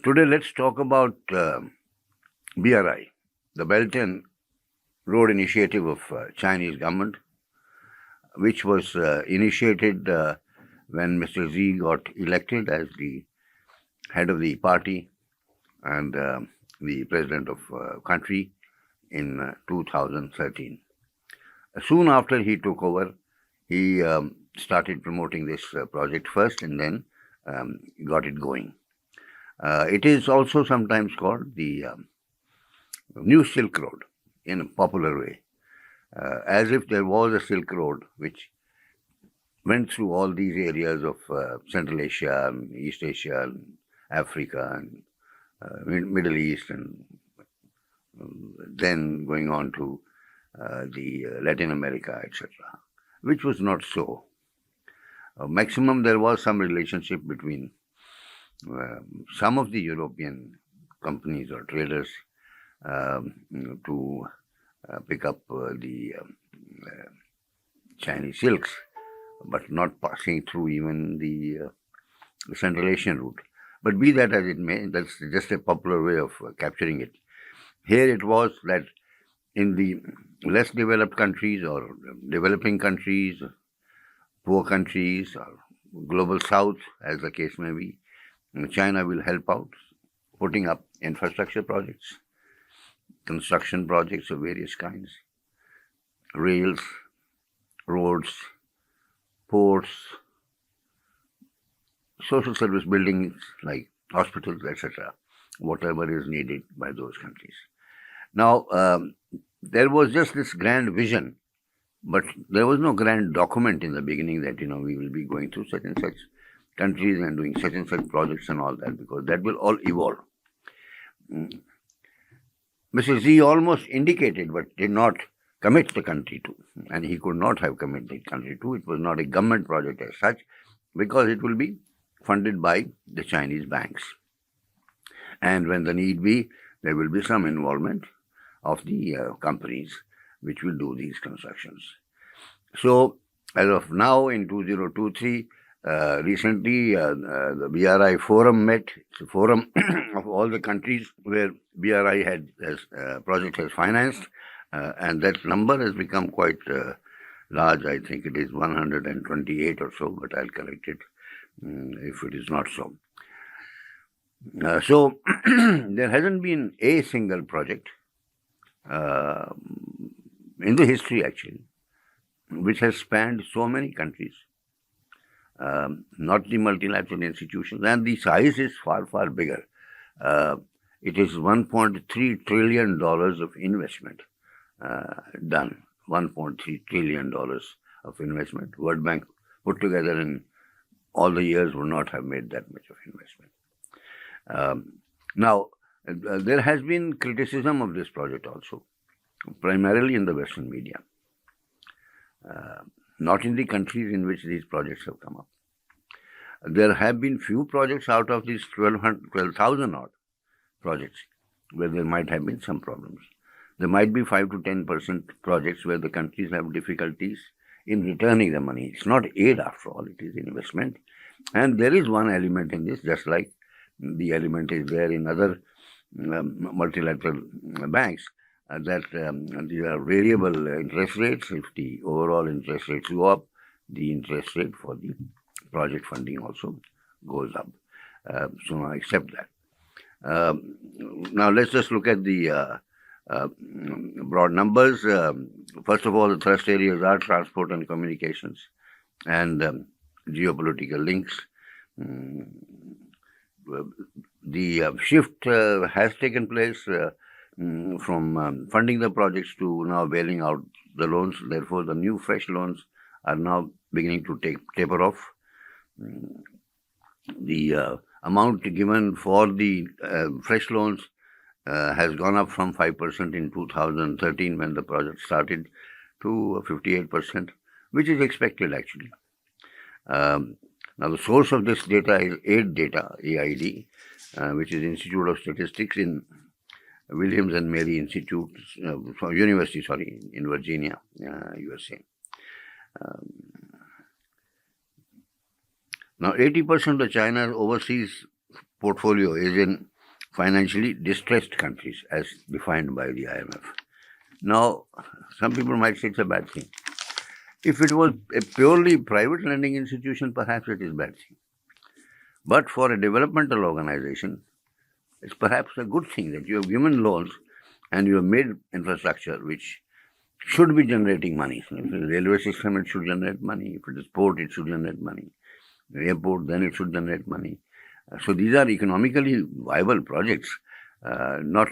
Today, let's talk about BRI, the Belt and Road Initiative of Chinese government, which was initiated when Mr. Xi got elected as the head of the party and the president of country in 2013. Soon after he took over, he started promoting this project first and then got it going. It is also sometimes called the New Silk Road in a popular way, as if there was a Silk Road which went through all these areas of Central Asia, and East Asia, and Africa, and Middle East, and then going on to the Latin America, etc., which was not so. Maximum there was some relationship between some of the European companies or traders to pick up the Chinese silks, but not passing through even the Central Asian route. But be that as it may, that's just a popular way of capturing it. Here it was that in the less developed countries or developing countries, poor countries, or global south, as the case may be, China will help out, putting up infrastructure projects, construction projects of various kinds, rails, roads, ports, social service buildings like hospitals, etc., whatever is needed by those countries. Now, there was just this grand vision, but there was no grand document in the beginning that, we will be going through such and such countries and doing such and such projects and all that, because that will all evolve. Mr. Xi almost indicated but did not commit the country to, and he could not have committed the country to. It was not a government project as such, because it will be funded by the Chinese banks. And when the need be, there will be some involvement of the companies which will do these constructions. So, as of now, in 2023, recently the BRI forum met. It's a forum of all the countries where BRI project has financed, and that number has become quite large. I think it is 128 or so, but I'll correct it if it is not so. So there hasn't been a single project in the history, actually, which has spanned so many countries, not the multilateral institutions, and the size is far, far bigger. It is $1.3 trillion of investment done, $1.3 trillion of investment. World Bank put together in all the years would not have made that much of investment. Now, there has been criticism of this project also, primarily in the Western media, not in the countries in which these projects have come up. There have been few projects out of these 12,000 odd projects where there might have been some problems. There might be 5 to 10% projects where the countries have difficulties in returning the money. It's not aid after all, it is investment. And there is one element in this, just like the element is there in other multilateral banks, that there are variable interest rates. If the overall interest rates go up, the interest rate for the project funding also goes up. So I accept that. Now let's just look at the broad numbers. First of all, the thrust areas are transport and communications and geopolitical links. The shift has taken place from funding the projects to now bailing out the loans. Therefore, the new fresh loans are now beginning to taper off. The amount given for the fresh loans has gone up from 5% in 2013 when the project started to 58%, which is expected actually. Now, the source of this data is AID data, AID, which is Institute of Statistics in Williams and Mary Institute, University, in Virginia, USA. Now, 80% of China's overseas portfolio is in financially distressed countries as defined by the IMF. Now, some people might say it's a bad thing. If it was a purely private lending institution, perhaps it is a bad thing. But for a developmental organization, it's perhaps a good thing that you have given loans and you have made infrastructure which should be generating money. If it's a railway system, it should generate money. If it is port, it should generate money. Airport, then it should generate money. So these are economically viable projects, not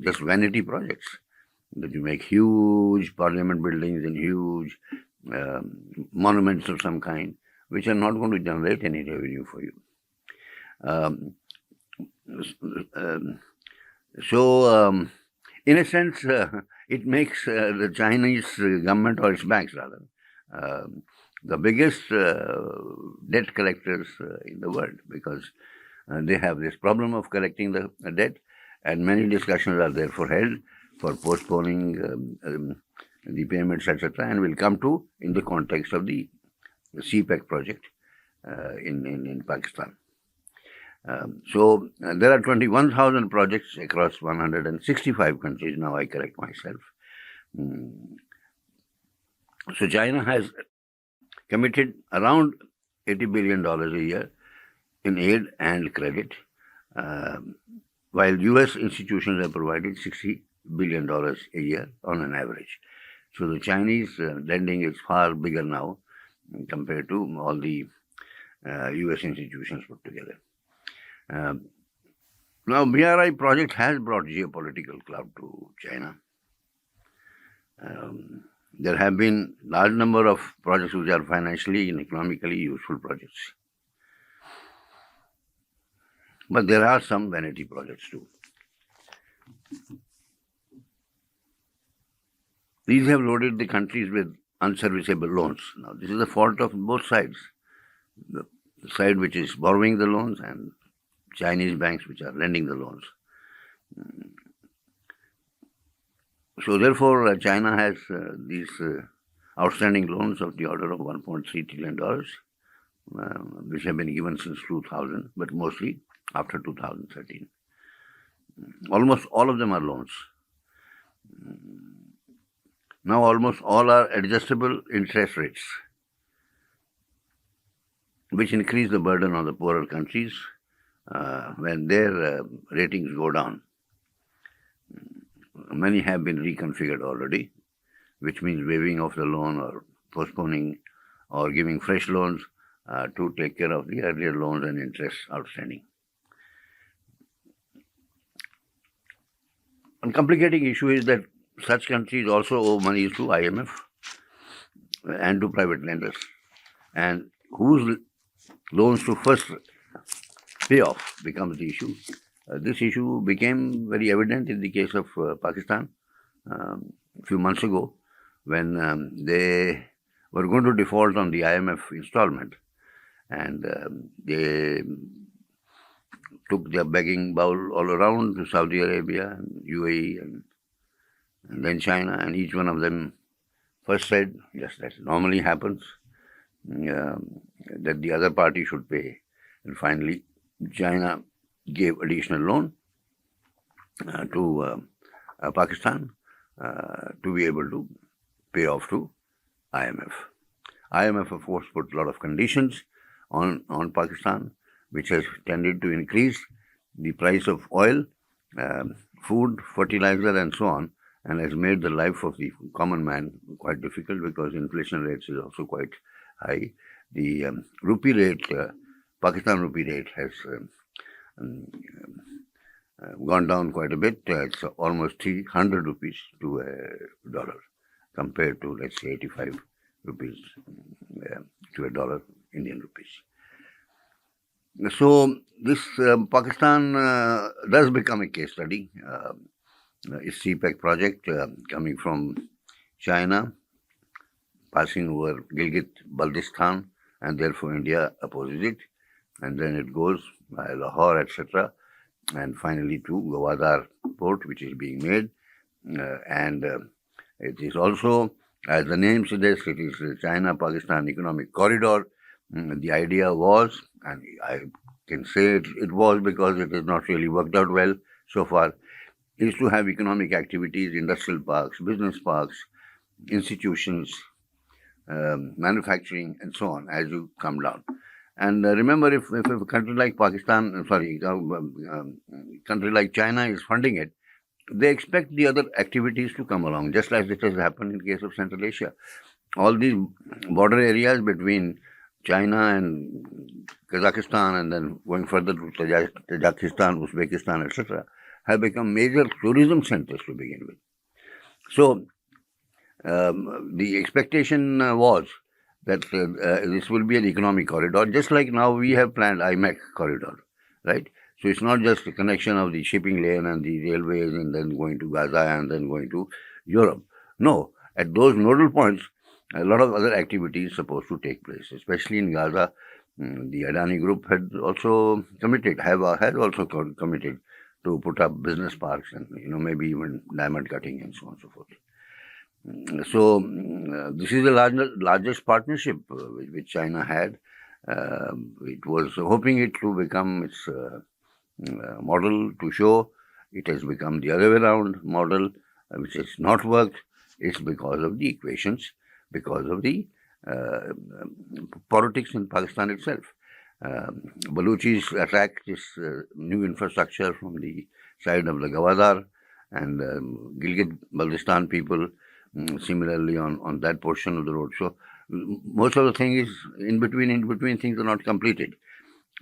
just vanity projects. That you make huge parliament buildings and huge monuments of some kind, which are not going to generate any revenue for you. In a sense, it makes the Chinese government, or its banks rather, the biggest debt collectors in the world, because they have this problem of collecting the debt, and many discussions are therefore held for postponing the payments, etc., and will come to in the context of the GPETS project in Pakistan. So there are 21,000 projects across 165 countries. Now I correct myself. So China has committed around $80 billion a year in aid and credit, while US institutions have provided $60 billion a year on an average. So the Chinese lending is far bigger now compared to all the US institutions put together. Now, BRI project has brought geopolitical clout to China. There have been large number of projects which are financially and economically useful projects. But there are some vanity projects too. These have loaded the countries with unserviceable loans. Now, this is the fault of both sides. The side which is borrowing the loans and Chinese banks which are lending the loans. So therefore, China has these outstanding loans of the order of $1.3 trillion, which have been given since 2000, but mostly after 2013. Almost all of them are loans. Now almost all are adjustable interest rates, which increase the burden on the poorer countries when their ratings go down. Many have been reconfigured already, which means waiving of the loan or postponing or giving fresh loans to take care of the earlier loans and interest outstanding. One complicating issue is that such countries also owe money to IMF and to private lenders, and whose loans to first pay off becomes the issue. This issue became very evident in the case of Pakistan a few months ago, when they were going to default on the IMF installment, and they took their begging bowl all around to Saudi Arabia and UAE and then China, and each one of them first said, yes, that normally happens, that the other party should pay. And finally, China gave additional loan to Pakistan to be able to pay off to IMF. IMF, of course, put a lot of conditions on Pakistan, which has tended to increase the price of oil, food, fertilizer, and so on, and has made the life of the common man quite difficult because inflation rates is also quite high. The rupee rate, Pakistan rupee rate, has gone down quite a bit. It's almost 300 rupees to a dollar compared to, let's say, 85 rupees to a dollar Indian rupees. So this Pakistan does become a case study. Its CPEC project coming from China, passing over Gilgit-Baltistan, and therefore India opposes it, and then it goes by Lahore, etc., and finally to Gwadar port, which is being made, and it is also, as the name suggests, it is the China-Pakistan Economic Corridor. The idea was, and I can say it was because it has not really worked out well so far, is to have economic activities, industrial parks, business parks, institutions, manufacturing, and so on as you come down. And remember, if a country like Pakistan, country like China is funding it, they expect the other activities to come along, just like this has happened in the case of Central Asia. All these border areas between China and Kazakhstan, and then going further to Tajikistan, Uzbekistan, etc., have become major tourism centers to begin with. So the expectation was that this will be an economic corridor, just like now we have planned IMEC corridor, right? So it's not just the connection of the shipping lane and the railways and then going to Gaza and then going to Europe. No, at those nodal points, a lot of other activities supposed to take place, especially in Gaza. The Adani Group had also committed, has also committed to put up business parks and maybe even diamond cutting and so on and so forth. So this is the largest partnership which China had. It was hoping it to become its model to show. It has become the other way around model, which has not worked. It's because of the equations, because of the politics in Pakistan itself. Baluchis attacked this new infrastructure from the side of the Gawadar, and Gilgit-Baltistan people similarly on that portion of the road. So most of the thing is in between things are not completed.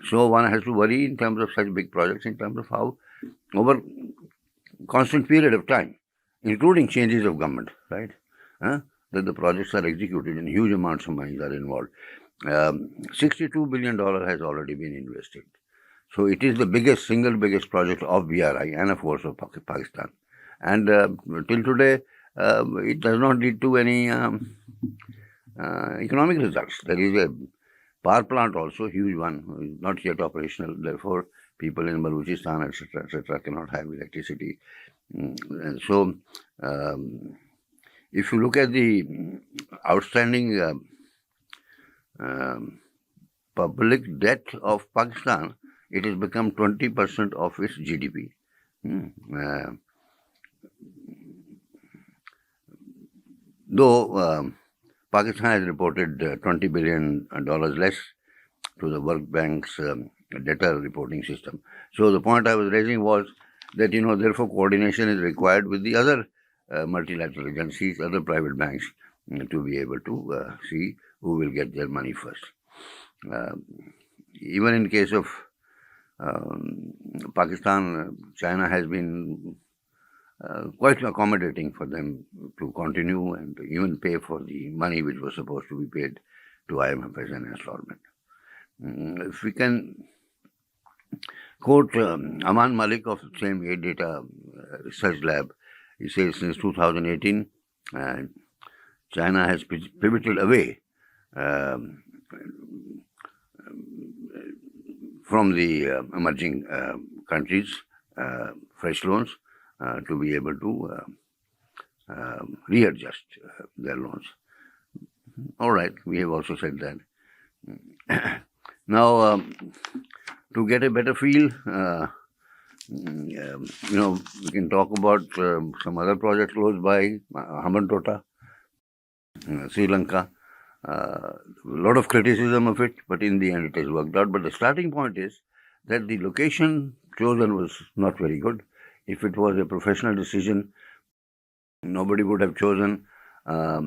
So one has to worry in terms of such big projects, in terms of how over constant period of time, including changes of government, right, that the projects are executed and huge amounts of money are involved. $62 billion has already been invested. So it is the single biggest project of BRI and of course of Pakistan. And till today, it does not lead to any economic results. There is a power plant also, huge one, not yet operational. Therefore, people in Balochistan, etc., cannot have electricity. And so, if you look at the outstanding public debt of Pakistan, it has become 20% of its GDP. Though Pakistan has reported $20 billion less to the World Bank's debtor reporting system. So the point I was raising was that, therefore coordination is required with the other multilateral agencies, other private banks, to be able to see who will get their money first. Even in case of Pakistan, China has been quite accommodating for them to continue and even pay for the money which was supposed to be paid to IMF as an installment. If we can quote Aman Malik of the same A Data Research Lab, he says since 2018, China has pivoted away from the emerging countries, fresh loans, to be able to readjust their loans. All right, we have also said that. Now, to get a better feel, we can talk about some other projects close by, Hambantota, Sri Lanka. A lot of criticism of it, but in the end it has worked out. But the starting point is that the location chosen was not very good. If it was a professional decision, nobody would have chosen a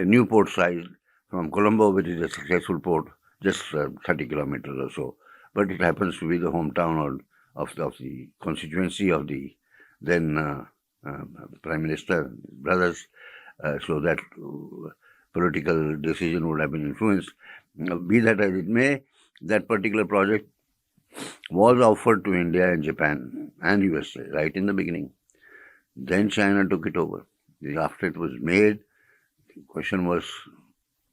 new port size from Colombo, which is a successful port, just 30 kilometers or so. But it happens to be the hometown of the constituency of the then Prime Minister brothers, so that political decision would have been influenced. Be that as it may, that particular project was offered to India and Japan and USA right in the beginning. Then China took it over. After it was made, the question was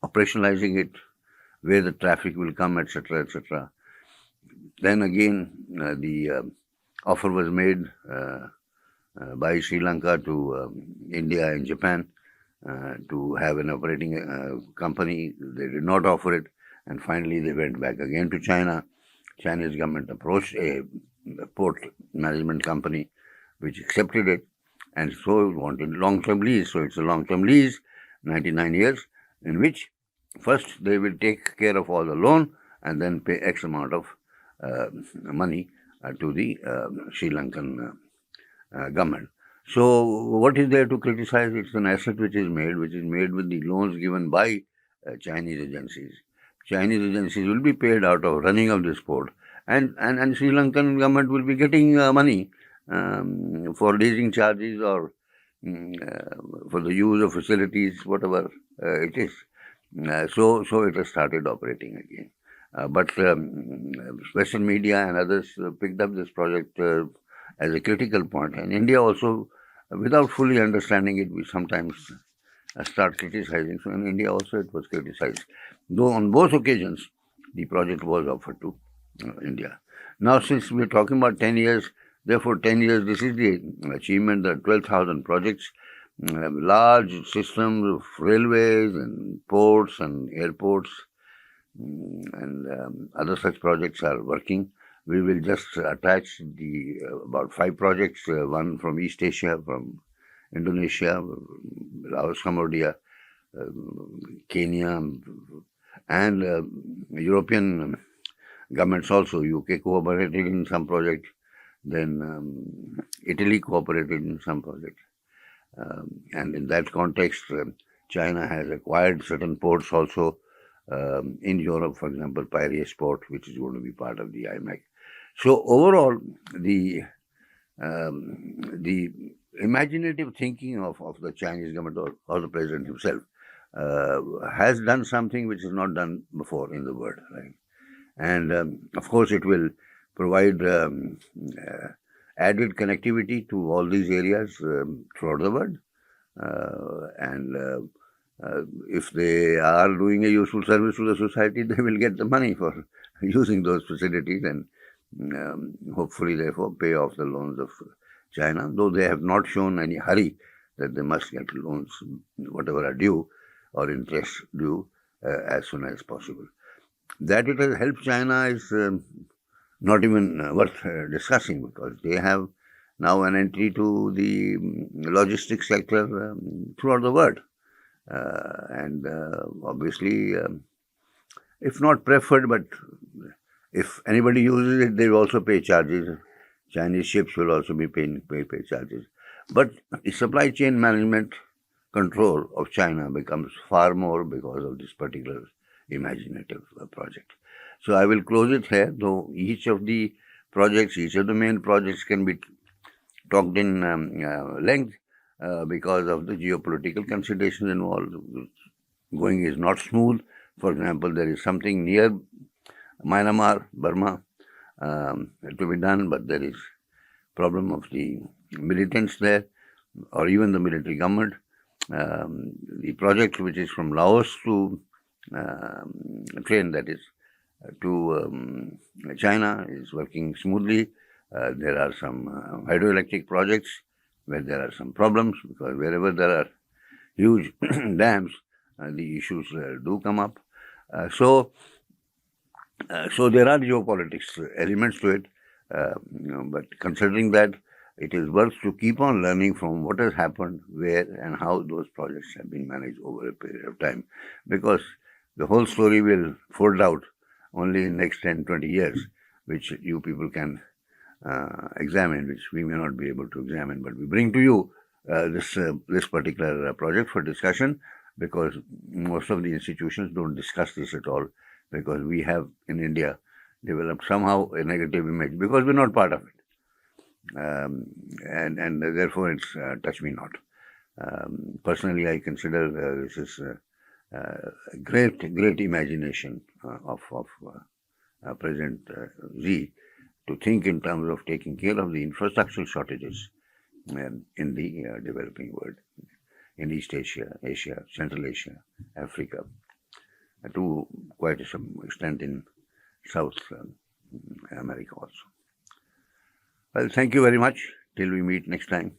operationalizing it, where the traffic will come, etc., etc. Then again, the offer was made by Sri Lanka to India and Japan to have an operating company. They did not offer it, and finally they went back again to China. Chinese government approached a port management company which accepted it, and so wanted long-term lease. So it's a long-term lease, 99 years, in which first they will take care of all the loan and then pay X amount of money to the Sri Lankan government. So what is there to criticize? It's an asset which is made with the loans given by Chinese agencies. Chinese agencies will be paid out of running of this port, and Sri Lankan government will be getting money for leasing charges or for the use of facilities, whatever it is. So it has started operating again. But Western media and others picked up this project as a critical point, and India also, without fully understanding it, we sometimes start criticizing. So in India also it was criticized, though on both occasions the project was offered to India. Now, since we're talking about 10 years, therefore 10 years, this is the achievement, the 12,000 projects, large systems of railways and ports and airports and other such projects are working. We will just attach the about 5 projects, one from East Asia, from Indonesia, Laos, Cambodia, Kenya, and European governments also. UK cooperated in some projects, then Italy cooperated in some projects. And in that context, China has acquired certain ports also in Europe, for example, Piraeus port, which is going to be part of the IMEC. So overall, the imaginative thinking of the Chinese government or the president himself has done something which is not done before in the world, right? And of course, it will provide added connectivity to all these areas throughout the world. And if they are doing a useful service to the society, they will get the money for using those facilities and hopefully, therefore, pay off the loans of China, though they have not shown any hurry that they must get loans, whatever are due or interest due, as soon as possible. That it has helped China is not even worth discussing, because they have now an entry to the logistics sector throughout the world. And obviously, if not preferred, but if anybody uses it, they will also pay charges. Chinese ships will also be pay charges. But the supply chain management control of China becomes far more because of this particular imaginative project. So I will close it here, though each of the main projects can be talked in length because of the geopolitical considerations involved. Going is not smooth. For example, there is something near Myanmar, Burma, to be done, but there is problem of the militants there, or even the military government. The project which is from Laos to train, that is, to China, is working smoothly. There are some hydroelectric projects where there are some problems, because wherever there are huge dams, the issues do come up. So there are geopolitics elements to it, but considering that, it is worth to keep on learning from what has happened, where and how those projects have been managed over a period of time, because the whole story will fold out only in next 10, 20 years, which you people can examine, which we may not be able to examine, but we bring to you this particular project for discussion, because most of the institutions don't discuss this at all, because we have in India developed somehow a negative image because we're not part of it. And therefore it's touch me not. Personally, I consider this is great imagination of President Xi to think in terms of taking care of the infrastructural shortages in the developing world, in East Asia, Asia, Central Asia, Africa, to quite some extent in South America also. Well, thank you very much. Till we meet next time.